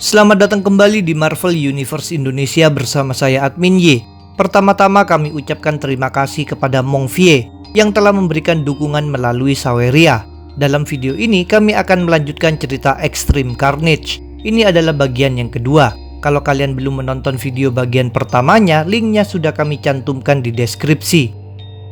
Selamat datang kembali di Marvel Universe Indonesia bersama saya Admin Y. Pertama-tama kami ucapkan terima kasih kepada Mong Vie yang telah memberikan dukungan melalui Saweria. Dalam video ini kami akan melanjutkan cerita Extreme Carnage. Ini adalah bagian yang kedua. Kalau kalian belum menonton video bagian pertamanya, linknya sudah kami cantumkan di deskripsi.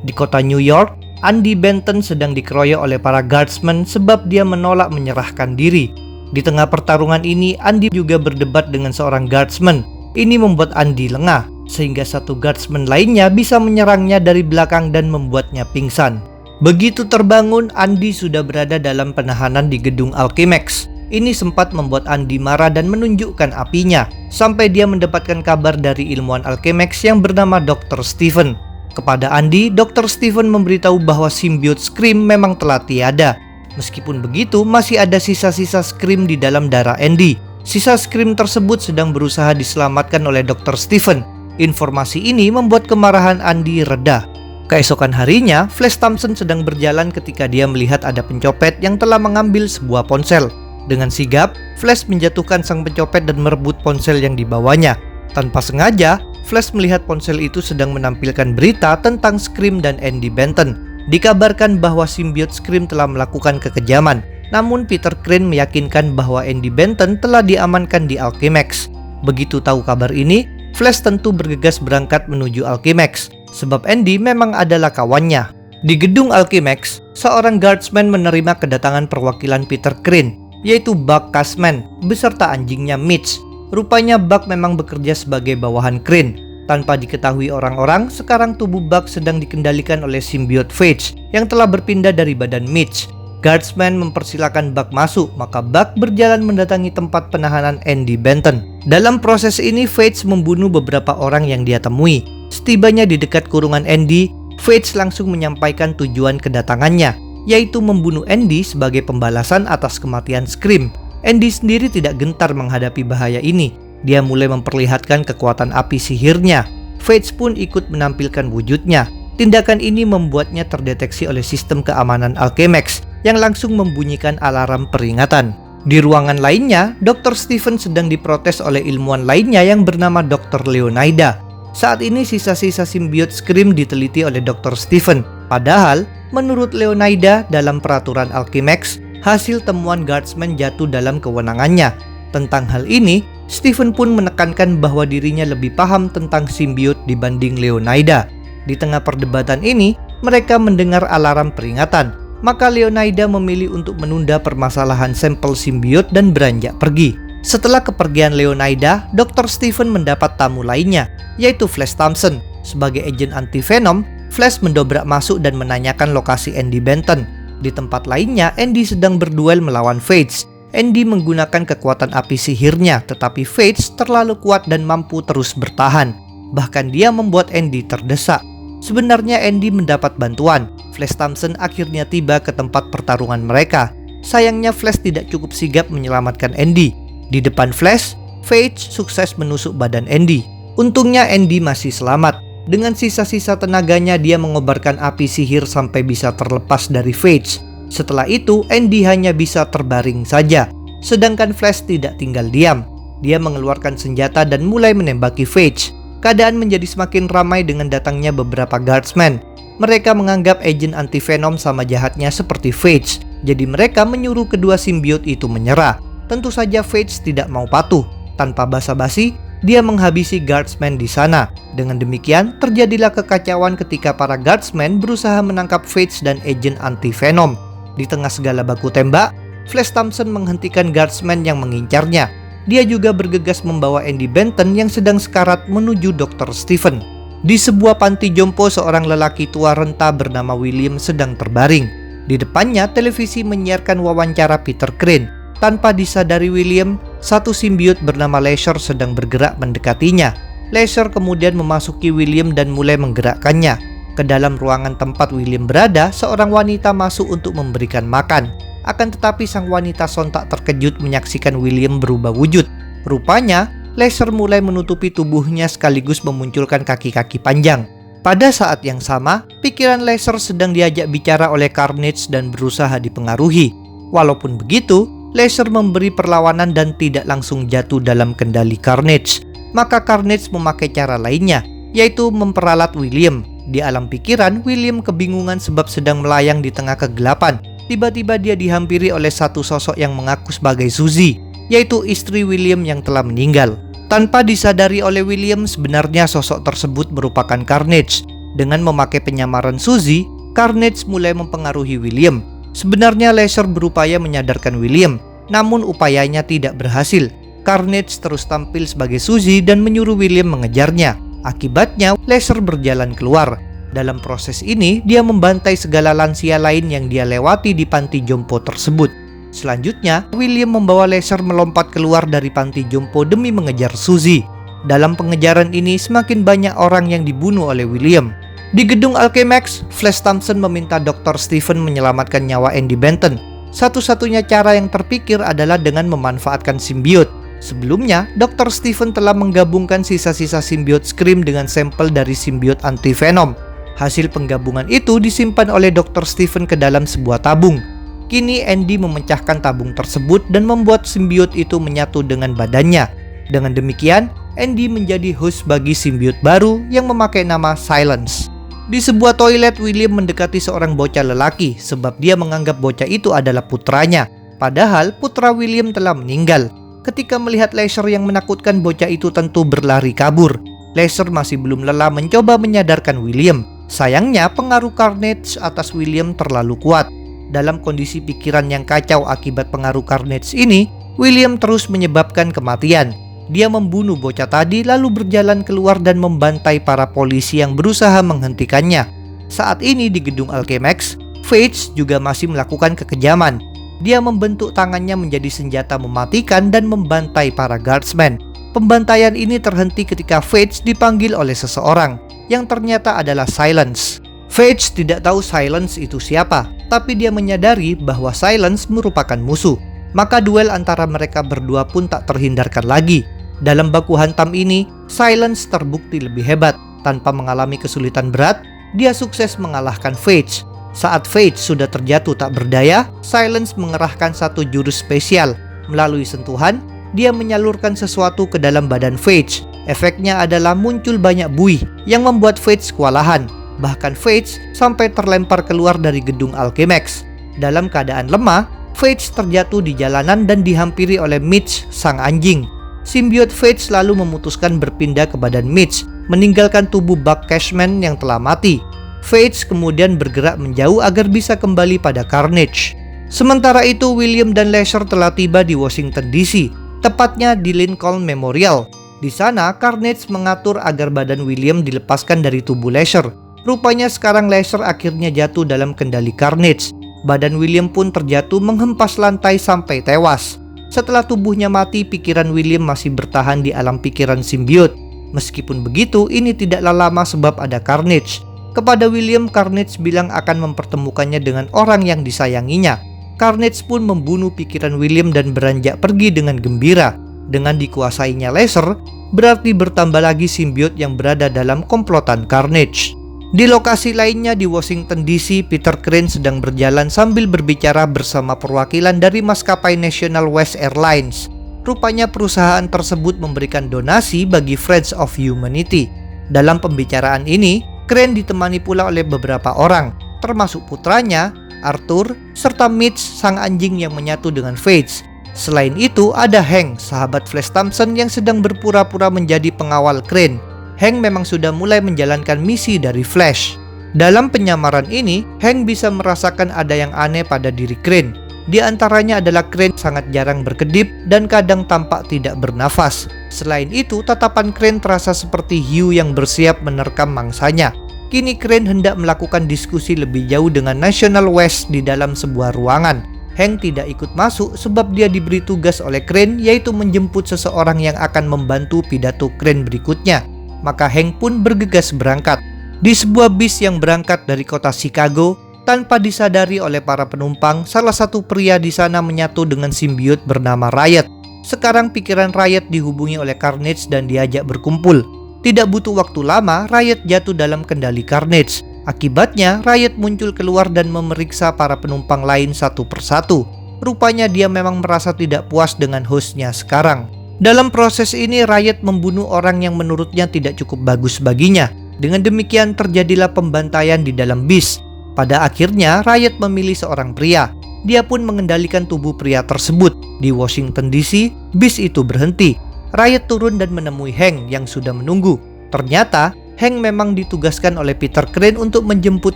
Di kota New York, Andy Benton sedang dikeroyok oleh para guardsmen sebab dia menolak menyerahkan diri. Di tengah pertarungan ini, Andy juga berdebat dengan seorang guardsman. Ini membuat Andy lengah, sehingga satu guardsman lainnya bisa menyerangnya dari belakang dan membuatnya pingsan. Begitu terbangun, Andy sudah berada dalam penahanan di gedung Alchemax. Ini sempat membuat Andy marah dan menunjukkan apinya, sampai dia mendapatkan kabar dari ilmuwan Alchemax yang bernama Dr. Stephen. Kepada Andy, Dr. Stephen memberitahu bahwa simbiote Scream memang telah tiada. Meskipun begitu, masih ada sisa-sisa Scream di dalam darah Andy. Sisa Scream tersebut sedang berusaha diselamatkan oleh Dr. Stephen. Informasi ini membuat kemarahan Andy reda. Keesokan harinya, Flash Thompson sedang berjalan ketika dia melihat ada pencopet yang telah mengambil sebuah ponsel. Dengan sigap, Flash menjatuhkan sang pencopet dan merebut ponsel yang dibawanya. Tanpa sengaja, Flash melihat ponsel itu sedang menampilkan berita tentang Scream dan Andy Benton. Dikabarkan bahwa simbiote Scream telah melakukan kekejaman, namun Peter Crane meyakinkan bahwa Andy Benton telah diamankan di Alchemax. Begitu tahu kabar ini, Flash tentu bergegas berangkat menuju Alchemax, sebab Andy memang adalah kawannya. Di gedung Alchemax, seorang guardsman menerima kedatangan perwakilan Peter Crane, yaitu Buck Cashman, beserta anjingnya Mitch. Rupanya Buck memang bekerja sebagai bawahan Crane. Tanpa diketahui orang-orang, sekarang tubuh Buck sedang dikendalikan oleh simbiote Phage yang telah berpindah dari badan Mitch. Guardsman mempersilahkan Buck masuk, maka Buck berjalan mendatangi tempat penahanan Andy Benton. Dalam proses ini, Phage membunuh beberapa orang yang dia temui. Setibanya di dekat kurungan Andy, Phage langsung menyampaikan tujuan kedatangannya, yaitu membunuh Andy sebagai pembalasan atas kematian Scream. Andy sendiri tidak gentar menghadapi bahaya ini. Dia mulai memperlihatkan kekuatan api sihirnya. Phage pun ikut menampilkan wujudnya. Tindakan ini membuatnya terdeteksi oleh sistem keamanan Alchemax yang langsung membunyikan alarm peringatan. Di ruangan lainnya, Dr. Stephen sedang diprotes oleh ilmuwan lainnya yang bernama Dr. Leonida. Saat ini sisa-sisa simbiote Scream diteliti oleh Dr. Stephen. Padahal, menurut Leonida, dalam peraturan Alchemax, hasil temuan guardsman jatuh dalam kewenangannya. Tentang hal ini, Stephen pun menekankan bahwa dirinya lebih paham tentang simbiote dibanding Leonida. Di tengah perdebatan ini, mereka mendengar alarm peringatan. Maka Leonida memilih untuk menunda permasalahan sampel simbiote dan beranjak pergi. Setelah kepergian Leonida, Dr. Stephen mendapat tamu lainnya, yaitu Flash Thompson. Sebagai agen anti-venom, Flash mendobrak masuk dan menanyakan lokasi Andy Benton. Di tempat lainnya, Andy sedang berduel melawan Phage. Andy menggunakan kekuatan api sihirnya, tetapi Phage terlalu kuat dan mampu terus bertahan. Bahkan dia membuat Andy terdesak. Sebenarnya Andy mendapat bantuan. Flash Thompson akhirnya tiba ke tempat pertarungan mereka. Sayangnya Flash tidak cukup sigap menyelamatkan Andy. Di depan Flash, Phage sukses menusuk badan Andy. Untungnya Andy masih selamat. Dengan sisa-sisa tenaganya dia mengobarkan api sihir sampai bisa terlepas dari Phage. Setelah itu, Andy hanya bisa terbaring saja. Sedangkan Flash tidak tinggal diam. Dia mengeluarkan senjata dan mulai menembaki Phage. Keadaan menjadi semakin ramai dengan datangnya beberapa guardsmen. Mereka menganggap agen anti-venom sama jahatnya seperti Phage. Jadi mereka menyuruh kedua simbiote itu menyerah. Tentu saja Phage tidak mau patuh. Tanpa basa-basi, dia menghabisi guardsmen di sana. Dengan demikian, terjadilah kekacauan ketika para guardsmen berusaha menangkap Phage dan agen anti-venom. Di tengah segala baku tembak, Flash Thompson menghentikan guardsman yang mengincarnya. Dia juga bergegas membawa Andy Benton yang sedang sekarat menuju Dr. Stephen. Di sebuah panti jompo, seorang lelaki tua renta bernama William sedang terbaring. Di depannya, televisi menyiarkan wawancara Peter Crane. Tanpa disadari William, satu simbiote bernama Lasher sedang bergerak mendekatinya. Lasher kemudian memasuki William dan mulai menggerakkannya. Ke dalam ruangan tempat William berada, seorang wanita masuk untuk memberikan makan. Akan tetapi sang wanita sontak terkejut menyaksikan William berubah wujud. Rupanya, Lasher mulai menutupi tubuhnya sekaligus memunculkan kaki-kaki panjang. Pada saat yang sama, pikiran Lasher sedang diajak bicara oleh Carnage dan berusaha dipengaruhi. Walaupun begitu, Lasher memberi perlawanan dan tidak langsung jatuh dalam kendali Carnage. Maka Carnage memakai cara lainnya, yaitu memperalat William. Di alam pikiran, William kebingungan sebab sedang melayang di tengah kegelapan. Tiba-tiba dia dihampiri oleh satu sosok yang mengaku sebagai Suzy, yaitu istri William yang telah meninggal. Tanpa disadari oleh William, sebenarnya sosok tersebut merupakan Carnage. Dengan memakai penyamaran Suzy, Carnage mulai mempengaruhi William. Sebenarnya Lasher berupaya menyadarkan William, namun upayanya tidak berhasil. Carnage terus tampil sebagai Suzy dan menyuruh William mengejarnya. Akibatnya, Lasher berjalan keluar. Dalam proses ini, dia membantai segala lansia lain yang dia lewati di panti jompo tersebut. Selanjutnya, William membawa Lasher melompat keluar dari panti jompo demi mengejar Suzy. Dalam pengejaran ini, semakin banyak orang yang dibunuh oleh William. Di gedung Alchemax, Flash Thompson meminta Dr. Stephen menyelamatkan nyawa Andy Benton. Satu-satunya cara yang terpikir adalah dengan memanfaatkan simbiot. Sebelumnya, Dr. Stephen telah menggabungkan sisa-sisa simbiot Scream dengan sampel dari simbiot anti-venom. Hasil penggabungan itu disimpan oleh Dr. Stephen ke dalam sebuah tabung. Kini Andy memecahkan tabung tersebut dan membuat simbiot itu menyatu dengan badannya. Dengan demikian, Andy menjadi host bagi simbiot baru yang memakai nama Silence. Di sebuah toilet, William mendekati seorang bocah lelaki sebab dia menganggap bocah itu adalah putranya. Padahal putra William telah meninggal. Ketika melihat Lasher yang menakutkan, bocah itu tentu berlari kabur. Lasher masih belum lelah mencoba menyadarkan William. Sayangnya, pengaruh Carnage atas William terlalu kuat. Dalam kondisi pikiran yang kacau akibat pengaruh Carnage ini, William terus menyebabkan kematian. Dia membunuh bocah tadi lalu berjalan keluar dan membantai para polisi yang berusaha menghentikannya. Saat ini di gedung Alchemax, Phage juga masih melakukan kekejaman. Dia membentuk tangannya menjadi senjata mematikan dan membantai para guardsmen. Pembantaian ini terhenti ketika Phage dipanggil oleh seseorang, yang ternyata adalah Silence. Phage tidak tahu Silence itu siapa, tapi dia menyadari bahwa Silence merupakan musuh. Maka duel antara mereka berdua pun tak terhindarkan lagi. Dalam baku hantam ini, Silence terbukti lebih hebat. Tanpa mengalami kesulitan berat, dia sukses mengalahkan Phage. Saat Phage sudah terjatuh tak berdaya, Silence mengerahkan satu jurus spesial. Melalui sentuhan, dia menyalurkan sesuatu ke dalam badan Phage. Efeknya adalah muncul banyak buih yang membuat Phage kewalahan. Bahkan Phage sampai terlempar keluar dari gedung Alchemax. Dalam keadaan lemah, Phage terjatuh di jalanan dan dihampiri oleh Mitch, sang anjing. Simbiot Phage lalu memutuskan berpindah ke badan Mitch, meninggalkan tubuh Buck Cashman yang telah mati. Phage kemudian bergerak menjauh agar bisa kembali pada Carnage. Sementara itu, William dan Lasher telah tiba di Washington DC, tepatnya di Lincoln Memorial. Di sana, Carnage mengatur agar badan William dilepaskan dari tubuh Lasher. Rupanya sekarang Lasher akhirnya jatuh dalam kendali Carnage. Badan William pun terjatuh menghempas lantai sampai tewas. Setelah tubuhnya mati, pikiran William masih bertahan di alam pikiran simbiot. Meskipun begitu, ini tidaklah lama sebab ada Carnage. Kepada William, Carnage bilang akan mempertemukannya dengan orang yang disayanginya. Carnage pun membunuh pikiran William dan beranjak pergi dengan gembira. Dengan dikuasainya Lasher, berarti bertambah lagi simbiot yang berada dalam komplotan Carnage. Di lokasi lainnya di Washington DC, Peter Crane sedang berjalan sambil berbicara bersama perwakilan dari maskapai National West Airlines. Rupanya perusahaan tersebut memberikan donasi bagi Friends of Humanity. Dalam pembicaraan ini, Crane ditemani pula oleh beberapa orang, termasuk putranya, Arthur, serta Mitch, sang anjing yang menyatu dengan Phage. Selain itu, ada Hank, sahabat Flash Thompson yang sedang berpura-pura menjadi pengawal Crane. Hank memang sudah mulai menjalankan misi dari Flash. Dalam penyamaran ini, Hank bisa merasakan ada yang aneh pada diri Crane. Di antaranya adalah Crane sangat jarang berkedip dan kadang tampak tidak bernafas. Selain itu, tatapan Crane terasa seperti hiu yang bersiap menerkam mangsanya. Kini Crane hendak melakukan diskusi lebih jauh dengan National West di dalam sebuah ruangan. Hank tidak ikut masuk sebab dia diberi tugas oleh Crane, yaitu menjemput seseorang yang akan membantu pidato Crane berikutnya. Maka Hank pun bergegas berangkat. Di sebuah bis yang berangkat dari kota Chicago, tanpa disadari oleh para penumpang, salah satu pria di sana menyatu dengan simbiot bernama Riot. Sekarang pikiran Riot dihubungi oleh Carnage dan diajak berkumpul. Tidak butuh waktu lama, Riot jatuh dalam kendali Carnage. Akibatnya, Riot muncul keluar dan memeriksa para penumpang lain satu persatu. Rupanya dia memang merasa tidak puas dengan hostnya sekarang. Dalam proses ini, Riot membunuh orang yang menurutnya tidak cukup bagus baginya. Dengan demikian terjadilah pembantaian di dalam bis. Pada akhirnya, Riot memilih seorang pria. Dia pun mengendalikan tubuh pria tersebut. Di Washington DC, bis itu berhenti. Riot turun dan menemui Hank yang sudah menunggu. Ternyata, Hank memang ditugaskan oleh Peter Crane untuk menjemput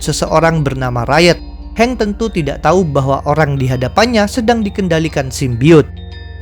seseorang bernama Riot. Hank tentu tidak tahu bahwa orang di hadapannya sedang dikendalikan simbiot.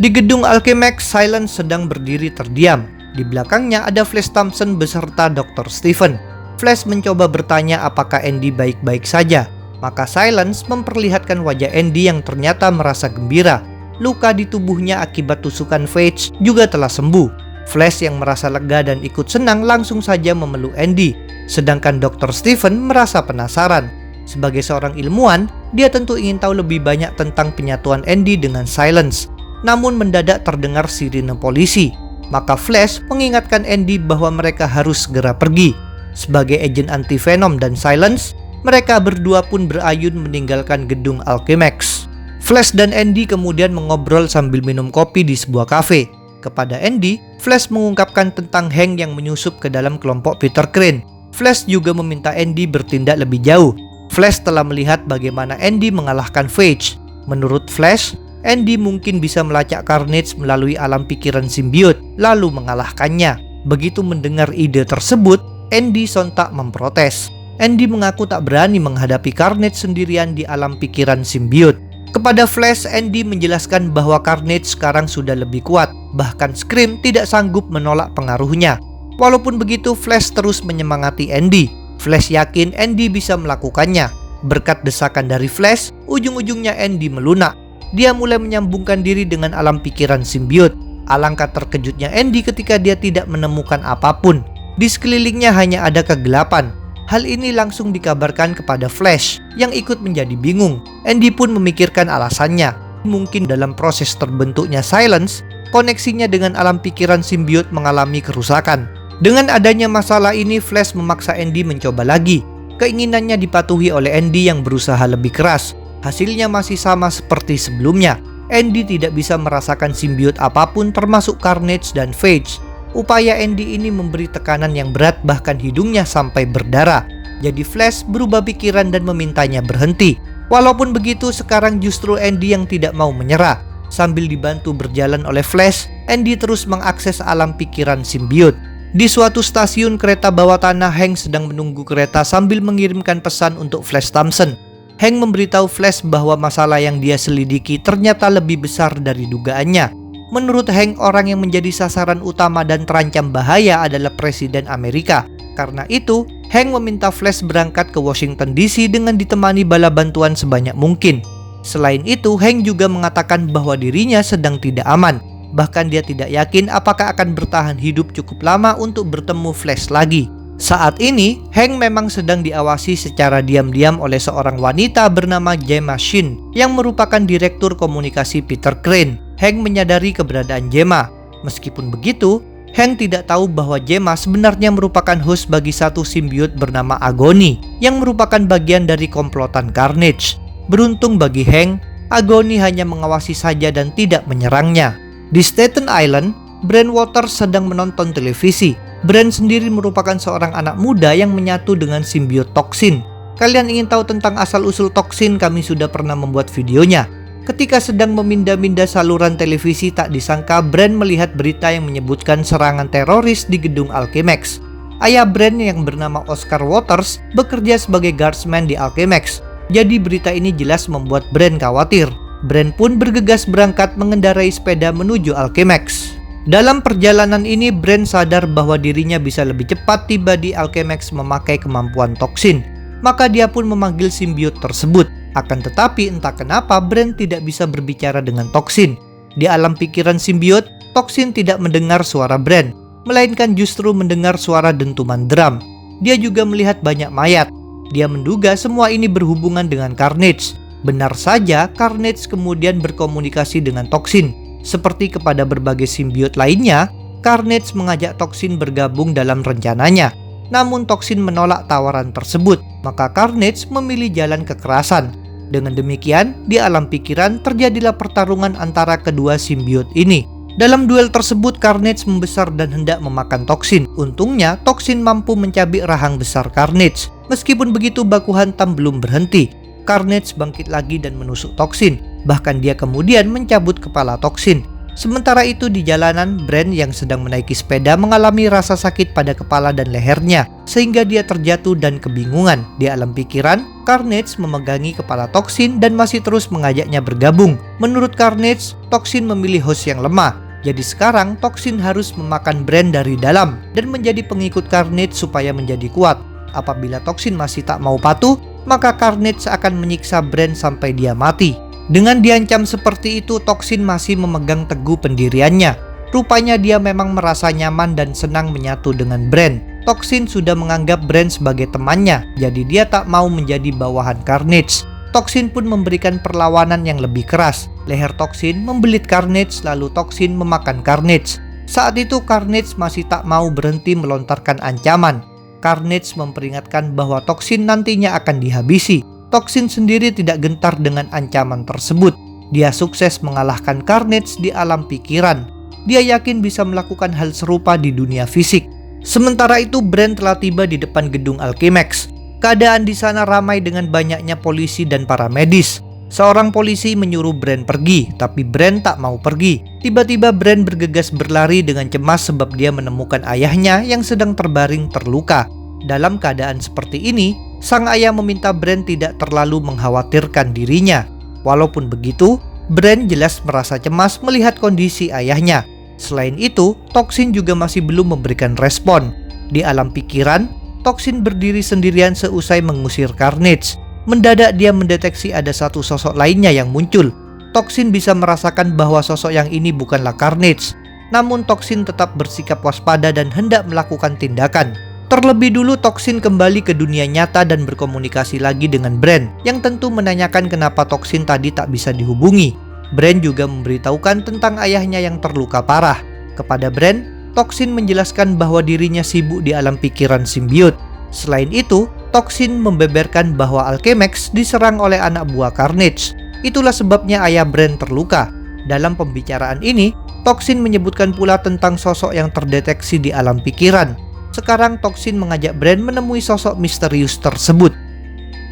Di gedung Alchemax, Silence sedang berdiri terdiam. Di belakangnya ada Flash Thompson beserta Dr. Stephen. Flash mencoba bertanya apakah Andy baik-baik saja. Maka Silence memperlihatkan wajah Andy yang ternyata merasa gembira. Luka di tubuhnya akibat tusukan Phage juga telah sembuh. Flash yang merasa lega dan ikut senang langsung saja memeluk Andy. Sedangkan Dr. Stephen merasa penasaran. Sebagai seorang ilmuwan, dia tentu ingin tahu lebih banyak tentang penyatuan Andy dengan Silence. Namun mendadak terdengar sirine polisi. Maka Flash mengingatkan Andy bahwa mereka harus segera pergi. Sebagai agen anti-venom dan Silence, mereka berdua pun berayun meninggalkan gedung Alchemax. Flash dan Andy kemudian mengobrol sambil minum kopi di sebuah kafe. Kepada Andy, Flash mengungkapkan tentang Hank yang menyusup ke dalam kelompok Peter Crane. Flash juga meminta Andy bertindak lebih jauh. Flash telah melihat bagaimana Andy mengalahkan Phage. Menurut Flash, Andy mungkin bisa melacak Carnage melalui alam pikiran simbiot, lalu mengalahkannya. Begitu mendengar ide tersebut, Andy sontak memprotes. Andy mengaku tak berani menghadapi Carnage sendirian di alam pikiran simbiot. Kepada Flash, Andy menjelaskan bahwa Carnage sekarang sudah lebih kuat, bahkan Scream tidak sanggup menolak pengaruhnya. Walaupun begitu, Flash terus menyemangati Andy. Flash yakin Andy bisa melakukannya. Berkat desakan dari Flash, ujung-ujungnya Andy melunak. Dia mulai menyambungkan diri dengan alam pikiran simbiot. Alangkah terkejutnya Andy ketika dia tidak menemukan apapun. Di sekelilingnya hanya ada kegelapan. Hal ini langsung dikabarkan kepada Flash, yang ikut menjadi bingung. Andy pun memikirkan alasannya. Mungkin dalam proses terbentuknya Silence, koneksinya dengan alam pikiran simbiot mengalami kerusakan. Dengan adanya masalah ini, Flash memaksa Andy mencoba lagi. Keinginannya dipatuhi oleh Andy yang berusaha lebih keras. Hasilnya masih sama seperti sebelumnya. Andy tidak bisa merasakan simbiot apapun termasuk Carnage dan Phage. Upaya Andy ini memberi tekanan yang berat, bahkan hidungnya sampai berdarah. Jadi Flash berubah pikiran dan memintanya berhenti. Walaupun begitu, sekarang justru Andy yang tidak mau menyerah. Sambil dibantu berjalan oleh Flash, Andy terus mengakses alam pikiran simbiot. Di suatu stasiun kereta bawah tanah, Hank sedang menunggu kereta sambil mengirimkan pesan untuk Flash Thompson. Hank memberitahu Flash bahwa masalah yang dia selidiki ternyata lebih besar dari dugaannya. Menurut Hank, orang yang menjadi sasaran utama dan terancam bahaya adalah Presiden Amerika. Karena itu, Hank meminta Flash berangkat ke Washington DC dengan ditemani bala bantuan sebanyak mungkin. Selain itu, Hank juga mengatakan bahwa dirinya sedang tidak aman. Bahkan dia tidak yakin apakah akan bertahan hidup cukup lama untuk bertemu Flash lagi. Saat ini, Hank memang sedang diawasi secara diam-diam oleh seorang wanita bernama Gemma Shin yang merupakan direktur komunikasi Peter Crane. Hank menyadari keberadaan Gemma. Meskipun begitu, Hank tidak tahu bahwa Gemma sebenarnya merupakan host bagi satu simbiot bernama Agony yang merupakan bagian dari komplotan Carnage. Beruntung bagi Hank, Agony hanya mengawasi saja dan tidak menyerangnya. Di Staten Island, Brent Waters sedang menonton televisi. Brent sendiri merupakan seorang anak muda yang menyatu dengan simbiot toksin. Kalian ingin tahu tentang asal-usul toksin? Kami sudah pernah membuat videonya. Ketika sedang memindah-mindah saluran televisi, tak disangka Brent melihat berita yang menyebutkan serangan teroris di gedung Alchemax. Ayah Brent yang bernama Oscar Waters bekerja sebagai guardsman di Alchemax. Jadi berita ini jelas membuat Brent khawatir. Brent pun bergegas berangkat mengendarai sepeda menuju Alchemax. Dalam perjalanan ini, Brent sadar bahwa dirinya bisa lebih cepat tiba di Alchemax memakai kemampuan toksin. Maka dia pun memanggil simbiot tersebut. Akan tetapi entah kenapa Brent tidak bisa berbicara dengan toksin. Di alam pikiran simbiot, toksin tidak mendengar suara Brent, melainkan justru mendengar suara dentuman drum. Dia juga melihat banyak mayat. Dia menduga semua ini berhubungan dengan Carnage. Benar saja, Carnage kemudian berkomunikasi dengan toksin. Seperti kepada berbagai simbiot lainnya, Carnage mengajak toksin bergabung dalam rencananya. Namun toksin menolak tawaran tersebut, maka Carnage memilih jalan kekerasan. Dengan demikian, di alam pikiran terjadilah pertarungan antara kedua simbiot ini. Dalam duel tersebut, Carnage membesar dan hendak memakan Toxin. Untungnya, Toxin mampu mencabik rahang besar Carnage. Meskipun begitu, baku hantam belum berhenti. Carnage bangkit lagi dan menusuk Toxin. Bahkan dia kemudian mencabut kepala Toxin. Sementara itu di jalanan, Brand yang sedang menaiki sepeda mengalami rasa sakit pada kepala dan lehernya, sehingga dia terjatuh dan kebingungan. Di alam pikiran, Carnage memegangi kepala Toxin dan masih terus mengajaknya bergabung. Menurut Carnage, Toxin memilih host yang lemah. Jadi sekarang Toxin harus memakan Brand dari dalam dan menjadi pengikut Carnage supaya menjadi kuat. Apabila Toxin masih tak mau patuh, maka Carnage akan menyiksa Brand sampai dia mati. Dengan diancam seperti itu, Toxin masih memegang teguh pendiriannya. Rupanya dia memang merasa nyaman dan senang menyatu dengan Brand. Toxin sudah menganggap Brand sebagai temannya, jadi dia tak mau menjadi bawahan Carnage. Toxin pun memberikan perlawanan yang lebih keras. Leher Toxin membelit Carnage, lalu Toxin memakan Carnage. Saat itu Carnage masih tak mau berhenti melontarkan ancaman. Carnage memperingatkan bahwa Toxin nantinya akan dihabisi. Toxin sendiri tidak gentar dengan ancaman tersebut. Dia sukses mengalahkan Carnage di alam pikiran. Dia yakin bisa melakukan hal serupa di dunia fisik. Sementara itu, Brand telah tiba di depan gedung Alchemax. Keadaan di sana ramai dengan banyaknya polisi dan para medis. Seorang polisi menyuruh Brand pergi, tapi Brand tak mau pergi. Tiba-tiba Brand bergegas berlari dengan cemas sebab dia menemukan ayahnya yang sedang terbaring terluka. Dalam keadaan seperti ini, sang ayah meminta Brand tidak terlalu mengkhawatirkan dirinya. Walaupun begitu, Brand jelas merasa cemas melihat kondisi ayahnya. Selain itu, Toxin juga masih belum memberikan respon. Di alam pikiran, Toxin berdiri sendirian seusai mengusir Carnage. Mendadak dia mendeteksi ada satu sosok lainnya yang muncul. Toxin bisa merasakan bahwa sosok yang ini bukanlah Carnage. Namun Toxin tetap bersikap waspada dan hendak melakukan tindakan. Terlebih dulu Toxin kembali ke dunia nyata dan berkomunikasi lagi dengan Brand, yang tentu menanyakan kenapa Toxin tadi tak bisa dihubungi. Brand juga memberitahukan tentang ayahnya yang terluka parah. Kepada Brand, Toxin menjelaskan bahwa dirinya sibuk di alam pikiran simbiot. Selain itu, Toxin membeberkan bahwa Alchemax diserang oleh anak buah Carnage. Itulah sebabnya ayah Brand terluka. Dalam pembicaraan ini, Toxin menyebutkan pula tentang sosok yang terdeteksi di alam pikiran. Sekarang Toxin mengajak Brand menemui sosok misterius tersebut.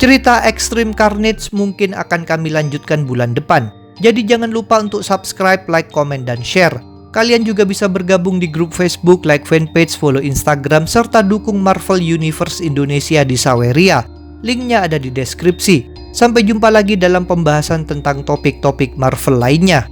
Cerita Extreme Carnage mungkin akan kami lanjutkan bulan depan. Jadi jangan lupa untuk subscribe, like, komen, dan share. Kalian juga bisa bergabung di grup Facebook, like fanpage, follow Instagram, serta dukung Marvel Universe Indonesia di Saweria. Linknya ada di deskripsi. Sampai jumpa lagi dalam pembahasan tentang topik-topik Marvel lainnya.